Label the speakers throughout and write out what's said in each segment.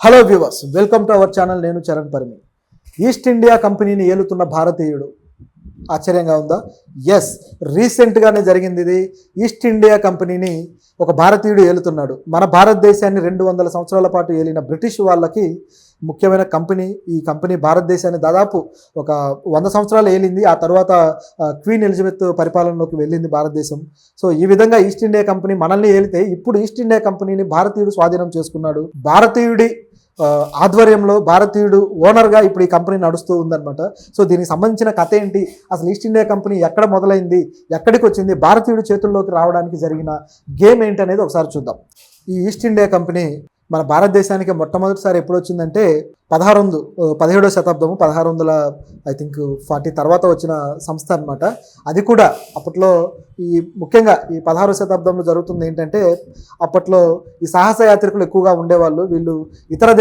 Speaker 1: Hello viewers, welcome to our channel. నేను Charan Parimi. East India కంపెనీని ఏలుతున్న భారతీయుడు. ఆశ్చర్యంగా ఉందా? ఎస్, రీసెంట్గానే జరిగింది ఇది. ఈస్ట్ ఇండియా కంపెనీని ఒక భారతీయుడు ఏలుతున్నాడు. మన భారతదేశాన్ని 200 సంవత్సరాల పాటు ఏలిన బ్రిటిష్ వాళ్ళకి ముఖ్యమైన కంపెనీ. ఈ కంపెనీ భారతదేశాన్ని దాదాపు ఒక 100 సంవత్సరాలు ఏలింది. ఆ తర్వాత క్వీన్ ఎలిజబెత్ పరిపాలనలోకి వెళ్ళింది భారతదేశం. సో ఈ విధంగా ఈస్ట్ ఇండియా కంపెనీ మనల్ని ఏలితే ఇప్పుడు ఈస్ట్ ఇండియా కంపెనీని భారతీయుడు స్వాధీనం చేసుకున్నాడు. భారతీయుడి ఆధ్వర్యంలో భారతీయుడు ఓనర్గా ఇప్పుడు ఈ కంపెనీ నడుస్తూ ఉందన్నమాట. సో దీనికి సంబంధించిన కథ ఏంటి, అసలు ఈస్ట్ ఇండియా కంపెనీ ఎక్కడ మొదలైంది, ఎక్కడికి వచ్చింది, భారతీయుడి చేతుల్లోకి రావడానికి జరిగిన గేమ్ ఏంటి అనేది ఒకసారి చూద్దాం. ఈ ఈస్ట్ ఇండియా కంపెనీ మన భారతదేశానికి మొట్టమొదటిసారి ఎప్పుడు వచ్చిందంటే 17వ శతాబ్దము, 1640 తర్వాత వచ్చిన సంస్థ అనమాట. అది కూడా అప్పట్లో ముఖ్యంగా ఈ 16వ శతాబ్దంలో జరుగుతుంది ఏంటంటే, అప్పట్లో ఈ సాహస యాత్రికులు ఎక్కువగా ఉండేవాళ్ళు. వీళ్ళు ఇతర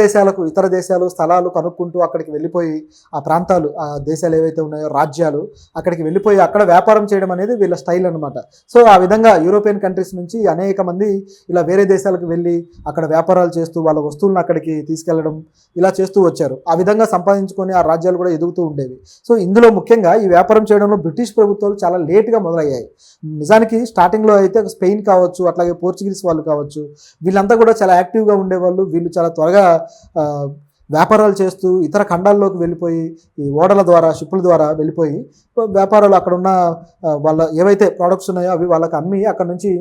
Speaker 1: దేశాలు స్థలాలు కనుక్కుంటూ అక్కడికి వెళ్ళిపోయి ఆ ప్రాంతాలు, ఆ దేశాలు ఏవైతే ఉన్నాయో రాజ్యాలు, అక్కడికి వెళ్ళిపోయి అక్కడ వ్యాపారం చేయడం అనేది వీళ్ళ స్టైల్ అనమాట. సో ఆ విధంగా యూరోపియన్ కంట్రీస్ నుంచి అనేక మంది ఇలా వేరే దేశాలకు వెళ్ళి అక్కడ వ్యాపారాలు చేస్తూ వాళ్ళ వస్తువులను అక్కడికి తీసుకెళ్లడం, ఇలా చేస్తూ వచ్చారు. ఆ విధంగా సంపాదించుకొని ఆ రాజ్యాలు కూడా ఎదుగుతూ ఉండేవి. సో ఇందులో ముఖ్యంగా ఈ వ్యాపారం చేయడంలో బ్రిటిష్ ప్రభుత్వాలు చాలా లేట్గా మొదలయ్యాయి. నిజానికి స్టార్టింగ్లో అయితే స్పెయిన్ కావచ్చు, అట్లాగే పోర్చుగీస్ వాళ్ళు కావచ్చు, వీళ్ళంతా కూడా చాలా యాక్టివ్గా ఉండేవాళ్ళు. వీళ్ళు చాలా త్వరగా వ్యాపారాలు చేస్తూ ఇతర ఖండాల్లోకి వెళ్ళిపోయి ఈ ఓడల ద్వారా, షిప్పుల ద్వారా వెళ్ళిపోయి వ్యాపారాలు అక్కడ ఉన్న వాళ్ళ ఏవైతే ప్రోడక్ట్స్ ఉన్నాయో అవి వాళ్ళకి అమ్మి అక్కడ నుంచి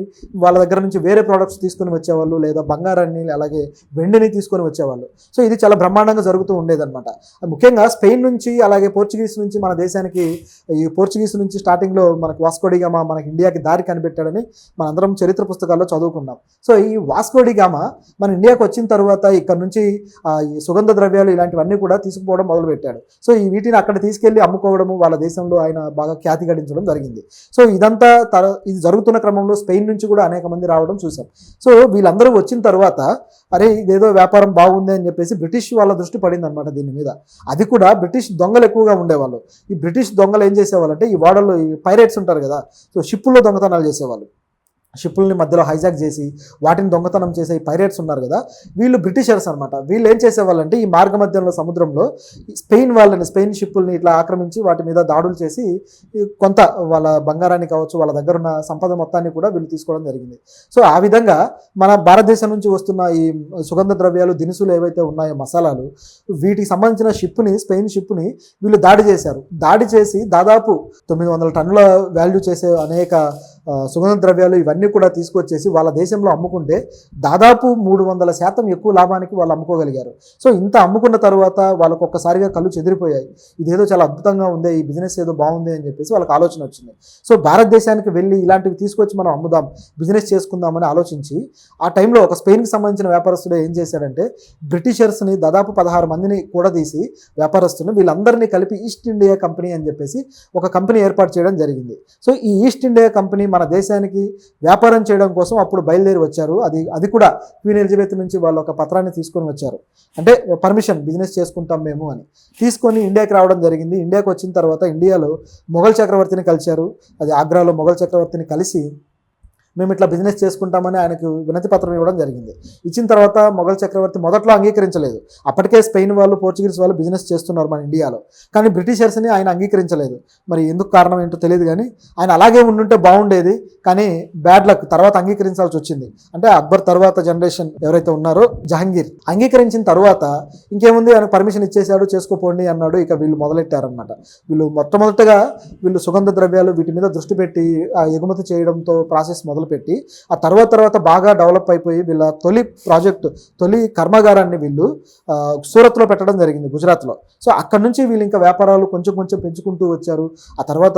Speaker 1: వాళ్ళ దగ్గర నుంచి వేరే ప్రోడక్ట్స్ తీసుకొని వచ్చేవాళ్ళు, లేదా బంగారాన్ని అలాగే వెండిని తీసుకొని వచ్చేవాళ్ళు. సో ఇది చాలా బ్రహ్మాండంగా జరుగుతూ ఉండేదన్నమాట. ముఖ్యంగా స్పెయిన్ నుంచి అలాగే పోర్చుగీస్ నుంచి మన దేశానికి, ఈ పోర్చుగీస్ నుంచి స్టార్టింగ్లో మనకు వాస్కో డి గామా మనకి ఇండియాకి దారి కనిపెట్టాడని మనందరం చరిత్ర పుస్తకాల్లో చదువుకున్నాం. సో ఈ వాస్కో డి గామా మన ఇండియాకి వచ్చిన తర్వాత ఇక్కడ నుంచి ఈ సుగంధ ద్రవ్యాలు ఇలాంటివన్నీ కూడా తీసుకుపోవడం మొదలుపెట్టాడు. సో ఈ వీటిని అక్కడ తీసుకెళ్లి అమ్ముకోవడము, వాళ్ళ దేశంలో ఆయన బాగా ఖ్యాతి గడించడం జరిగింది. సో ఇదంతా ఇది జరుగుతున్న క్రమంలో స్పెయిన్ నుంచి కూడా అనేక మంది రావడం చూసాం. సో వీళ్ళందరూ వచ్చిన తర్వాత అరే ఇదేదో వ్యాపారం బాగుంది అని చెప్పేసి బ్రిటిష్ వాళ్ళ దృష్టి పడింది అనమాట దీని మీద. అది కూడా బ్రిటిష్ దొంగలు ఎక్కువగా ఉండేవాళ్ళు. ఈ బ్రిటిష్ దొంగలు ఏం చేసేవాళ్ళంటే, ఈ ఓడల్లో ఈ పైరేట్స్ ఉంటారు కదా, సో షిప్పుల్లో దొంగతనాలు చేసేవాళ్ళు. షిప్పుల్ని మధ్యలో హైజాక్ చేసి వాటిని దొంగతనం చేసే ఈ పైరేట్స్ ఉన్నారు కదా, వీళ్ళు బ్రిటిషర్స్ అనమాట. వీళ్ళు ఏం చేసేవాళ్ళంటే ఈ మార్గ మధ్యంలో సముద్రంలో స్పెయిన్ షిప్పుల్ని ఇట్లా ఆక్రమించి వాటి మీద దాడులు చేసి కొంత వాళ్ళ బంగారాన్ని కావచ్చు, వాళ్ళ దగ్గర ఉన్న సంపద మొత్తాన్ని కూడా వీళ్ళు తీసుకోవడం జరిగింది. సో ఆ విధంగా మన భారతదేశం నుంచి వస్తున్న ఈ సుగంధ ద్రవ్యాలు, దినుసులు ఏవైతే ఉన్నాయో, మసాలాలు, వీటికి సంబంధించిన స్పెయిన్ షిప్ని వీళ్ళు దాడి చేశారు. దాడి చేసి దాదాపు 900 టన్నుల వాల్యూ చేసే అనేక సుగంధ ద్రవ్యాలు ఇవన్నీ కూడా తీసుకొచ్చేసి వాళ్ళ దేశంలో అమ్ముకుంటే దాదాపు 300% ఎక్కువ లాభానికి వాళ్ళు అమ్ముకోగలిగారు. సో ఇంత అమ్ముకున్న తర్వాత వాళ్ళకు ఒక్కసారిగా కళ్ళు చెదిరిపోయాయి. ఇదేదో చాలా అద్భుతంగా ఉంది, ఈ బిజినెస్ ఏదో బాగుంది అని చెప్పేసి వాళ్ళకి ఆలోచన వచ్చింది. సో భారతదేశానికి వెళ్ళి ఇలాంటివి తీసుకొచ్చి మనం అమ్ముదాం, బిజినెస్ చేసుకుందామని ఆలోచించి ఆ టైంలో ఒక స్పెయిన్కి సంబంధించిన వ్యాపారస్తుడు ఏం చేశాడంటే, బ్రిటిషర్స్ని దాదాపు 16 మందిని కూడా తీసి వ్యాపారస్తుని వీళ్ళందరినీ కలిపి ఈస్ట్ ఇండియా కంపెనీ అని చెప్పేసి ఒక కంపెనీ ఏర్పాటు చేయడం జరిగింది. సో ఈ ఈస్ట్ ఇండియా కంపెనీ మన దేశానికి వ్యాపారం చేయడం కోసం అప్పుడు బయలుదేరి వచ్చారు. అది కూడా క్వీన్ ఎలిజబెత్ నుంచి వాళ్ళు ఒక పత్రాన్ని తీసుకొని వచ్చారు. అంటే పర్మిషన్, బిజినెస్ చేసుకుంటాం మేము అని తీసుకొని ఇండియాకి రావడం జరిగింది. ఇండియాకి వచ్చిన తర్వాత ఇండియాలో మొఘల్ చక్రవర్తిని కలిశారు. అది ఆగ్రాలో మొఘల్ చక్రవర్తిని కలిసి మేము ఇట్లా బిజినెస్ చేసుకుంటామని ఆయనకు వినతి పత్రం ఇవ్వడం జరిగింది. ఇచ్చిన తర్వాత మొఘల్ చక్రవర్తి మొదట్లో అంగీకరించలేదు. అప్పటికే స్పెయిన్ వాళ్ళు, పోర్చుగీస్ వాళ్ళు బిజినెస్ చేస్తున్నారు మన ఇండియాలో, కానీ బ్రిటిషర్స్ని ఆయన అంగీకరించలేదు. మరి ఎందుకు కారణం ఏంటో తెలియదు, కానీ ఆయన అలాగే ఉండుంటే బాగుండేది. కానీ బ్యాడ్ లక్, తర్వాత అంగీకరించాల్సి వచ్చింది. అంటే అక్బర్ తర్వాత జనరేషన్ ఎవరైతే ఉన్నారో జహంగీర్ అంగీకరించిన తర్వాత ఇంకేముంది, ఆయన పర్మిషన్ ఇచ్చేసాడు, చేసుకోపోండి అన్నాడు. ఇక వీళ్ళు మొదలెట్టారనమాట. వీళ్ళు మొట్టమొదటిగా సుగంధ ద్రవ్యాలు వీటి మీద దృష్టి పెట్టి ఎగుమతి చేయడంతో ప్రాసెస్ మొదలుపెట్టి ఆ తర్వాత బాగా డెవలప్ అయిపోయి వీళ్ళ తొలి కర్మాగారాన్ని వీళ్ళు సూరత్లో పెట్టడం జరిగింది, గుజరాత్లో. సో అక్కడ నుంచి వీళ్ళు ఇంకా వ్యాపారాలు కొంచెం పెంచుకుంటూ వచ్చారు. ఆ తర్వాత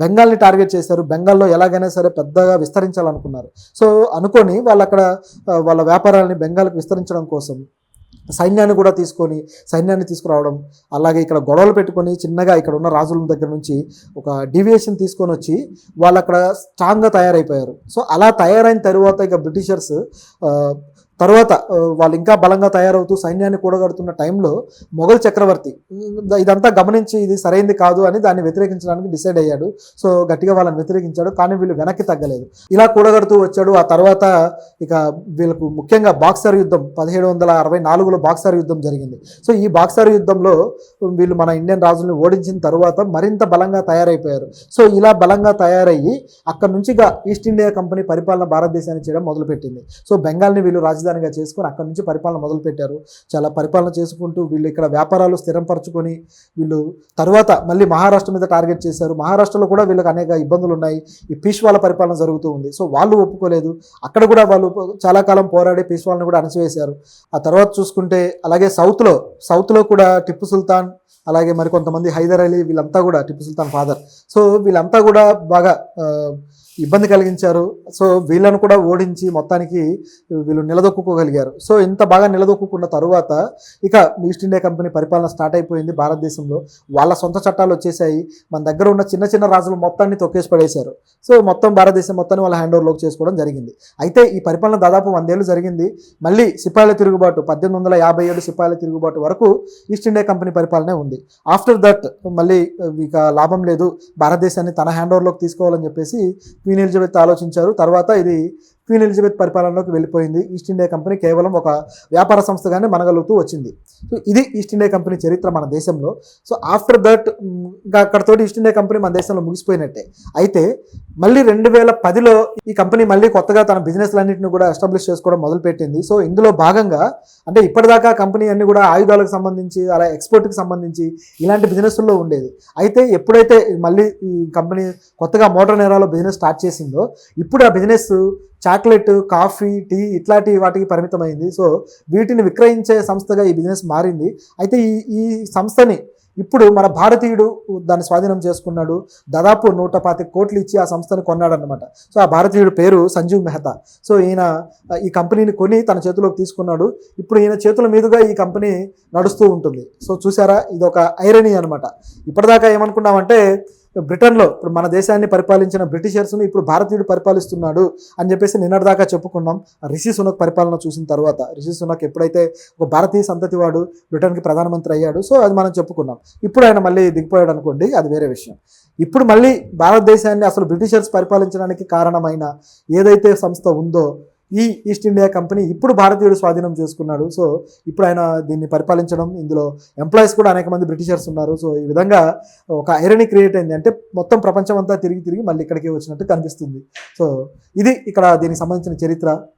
Speaker 1: బెంగాల్ని టార్గెట్ చేశారు. బెంగాల్లో ఎలాగైనా సరే పెద్దగా విస్తరించాలనుకున్నారు. సో అనుకొని వాళ్ళు అక్కడ వాళ్ళ వ్యాపారాలని బెంగాల్కి విస్తరించడం కోసం సైన్యాన్ని తీసుకురావడం, అలాగే ఇక్కడ గొడవలు పెట్టుకొని చిన్నగా ఇక్కడ ఉన్న రాజుల దగ్గర నుంచి ఒక డీవియేషన్ తీసుకొని వచ్చి వాళ్ళు అక్కడ స్ట్రాంగ్గా తయారైపోయారు. సో అలా తయారైన తరువాత ఇక బ్రిటిషర్స్ తర్వాత వాళ్ళు ఇంకా బలంగా తయారవుతూ సైన్యాన్ని కూడగడుతున్న టైంలో మొఘల్ చక్రవర్తి ఇదంతా గమనించి ఇది సరైంది కాదు అని దాన్ని వ్యతిరేకించడానికి డిసైడ్ అయ్యాడు. సో గట్టిగా వాళ్ళని వ్యతిరేకించాడు, కానీ వీళ్ళు వెనక్కి తగ్గలేదు. ఇలా కూడగడుతూ వచ్చాడు. ఆ తర్వాత ఇక వీళ్ళకు ముఖ్యంగా బాక్సర్ యుద్ధం 1764లో బాక్సర్ యుద్ధం జరిగింది. సో ఈ బాక్సర్ యుద్ధంలో వీళ్ళు మన ఇండియన్ రాజుల్ని ఓడించిన తర్వాత మరింత బలంగా తయారైపోయారు. సో ఇలా బలంగా తయారయ్యి అక్కడ నుంచిగా ఈస్ట్ ఇండియా కంపెనీ పరిపాలన భారతదేశాన్ని చేయడం మొదలుపెట్టింది. సో బెంగాల్ని వీళ్ళు రాజధానిగా చేసుకొని అక్కడ నుంచి పరిపాలన మొదలుపెట్టారు. చాలా పరిపాలన చేసుకుంటూ వీళ్ళు ఇక్కడ వ్యాపారాలు స్థిరంపరచుకొని వీళ్ళు తర్వాత మళ్ళీ మహారాష్ట్ర మీద టార్గెట్ చేశారు. మహారాష్ట్రలో కూడా వీళ్ళకి అనేక ఇబ్బందులు ఉన్నాయి. ఈ పీష్వాల పరిపాలన జరుగుతూ ఉంది. సో వాళ్ళు ఒప్పుకోలేదు. అక్కడ కూడా వాళ్ళు చాలా కాలం పోరాడి పీష్వాలను కూడా అణచివేశారు. ఆ తర్వాత చూసుకుంటే అలాగే సౌత్లో కూడా టిప్పు సుల్తాన్, అలాగే మరికొంతమంది హైదర్ అలీ, వీళ్ళంతా కూడా టిప్పు సుల్తాన్ ఫాదర్. సో వీళ్ళంతా కూడా బాగా ఇబ్బంది కలిగించారు. సో వీళ్ళను కూడా ఓడించి మొత్తానికి వీళ్ళు నిలదొక్కుకోగలిగారు. సో ఇంత బాగా నిలదొక్కున్న తరువాత ఇక ఈస్ట్ ఇండియా కంపెనీ పరిపాలన స్టార్ట్ అయిపోయింది భారతదేశంలో. వాళ్ళ సొంత చట్టాలు వచ్చేసాయి. మన దగ్గర ఉన్న చిన్న చిన్న రాజులు మొత్తాన్ని తొక్కేసి పడేశారు. సో మొత్తం భారతదేశం మొత్తాన్ని వాళ్ళ హ్యాండ్ ఓవర్లోకి చేసుకోవడం జరిగింది. అయితే ఈ పరిపాలన దాదాపు 100 ఏళ్ళు జరిగింది. మళ్ళీ సిపాయిల తిరుగుబాటు 1857 సిపాయిల తిరుగుబాటు వరకు ఈస్ట్ ఇండియా కంపెనీ పరిపాలనే ఉంది. ఆఫ్టర్ దట్ మళ్ళీ ఇక లాభం లేదు, భారతదేశాన్ని తన హ్యాండ్ ఓవర్లోకి తీసుకోవాలని చెప్పేసి క్వీన్ ఎలిజబెత్ ఆలోచించారు. తర్వాత ఇది క్వీన్ ఎలిజబెత్ పరిపాలనలోకి వెళ్ళిపోయింది. ఈస్ట్ ఇండియా కంపెనీ కేవలం ఒక వ్యాపార సంస్థగానే మనగలుగుతూ వచ్చింది. సో ఇది ఈస్ట్ ఇండియా కంపెనీ చరిత్ర మన దేశంలో. సో ఆఫ్టర్ దట్ ఇంకా అక్కడతోటి ఈస్ట్ ఇండియా కంపెనీ మన దేశంలో ముగిసిపోయినట్టే. అయితే మళ్ళీ 2010లో ఈ కంపెనీ మళ్ళీ కొత్తగా తన బిజినెస్లన్నింటినీ కూడా ఎస్టాబ్లిష్ చేసుకోవడం మొదలుపెట్టింది. సో ఇందులో భాగంగా అంటే ఇప్పటిదాకా కంపెనీ అన్ని కూడా ఆయుధాలకు సంబంధించి అలా ఎక్స్పోర్ట్కి సంబంధించి ఇలాంటి బిజినెస్ల్లో ఉండేది. అయితే ఎప్పుడైతే మళ్ళీ ఈ కంపెనీ కొత్తగా మోటార్ నేరాలో బిజినెస్ స్టార్ట్ చేసిందో ఇప్పుడు ఆ బిజినెస్ చాక్లెట్, కాఫీ, టీ ఇట్లాంటి వాటికి పరిమితమైంది. సో వీటిని విక్రయించే సంస్థగా ఈ బిజినెస్ మారింది. అయితే ఈ సంస్థని ఇప్పుడు మన భారతీయుడు దాన్ని స్వాధీనం చేసుకున్నాడు. దాదాపు 125 కోట్లు ఇచ్చి ఆ సంస్థను కొన్నాడు అనమాట. సో ఆ భారతీయుడు పేరు సంజీవ్ మెహతా. సో ఈయన ఈ కంపెనీని కొని తన చేతిలోకి తీసుకున్నాడు. ఇప్పుడు ఈయన చేతుల మీదుగా ఈ కంపెనీ నడుస్తూ ఉంటుంది. సో చూసారా, ఇది ఒక ఐరనీ అనమాట. ఇప్పటిదాకా ఏమనుకున్నామంటే బ్రిటన్లో ఇప్పుడు మన దేశాన్ని పరిపాలించిన బ్రిటిషర్స్ని ఇప్పుడు భారతీయుడు పరిపాలిస్తున్నాడు అని చెప్పేసి నిన్నటిదాకా చెప్పుకున్నాం. రిషి సునక్ పరిపాలన చూసిన తర్వాత రిషి సునక్ ఎప్పుడైతే ఒక భారతీయ సంతతి వాడు బ్రిటన్కి ప్రధానమంత్రి అయ్యాడు, సో అది మనం చెప్పుకున్నాం. ఇప్పుడు ఆయన మళ్ళీ దిగిపోయాడు అనుకోండి, అది వేరే విషయం. ఇప్పుడు మళ్ళీ భారతదేశాన్ని అసలు బ్రిటిషర్స్ పరిపాలించడానికి కారణమైన ఏదైతే సంస్థ ఉందో ఈ ఈస్ట్ ఇండియా కంపెనీ ఇప్పుడు భారతీయుడు స్వాధీనం చేసుకున్నాడు. సో ఇప్పుడు ఆయన దీన్ని పరిపాలించడం, ఇందులో ఎంప్లాయీస్ కూడా అనేక మంది బ్రిటిషర్స్ ఉన్నారు. సో ఈ విధంగా ఒక ఐరనీ క్రియేట్ అయింది. అంటే మొత్తం ప్రపంచం అంతా తిరిగి మళ్ళీ ఇక్కడికి వచ్చినట్టు కనిపిస్తుంది. సో ఇది ఇక్కడ దీనికి సంబంధించిన చరిత్ర.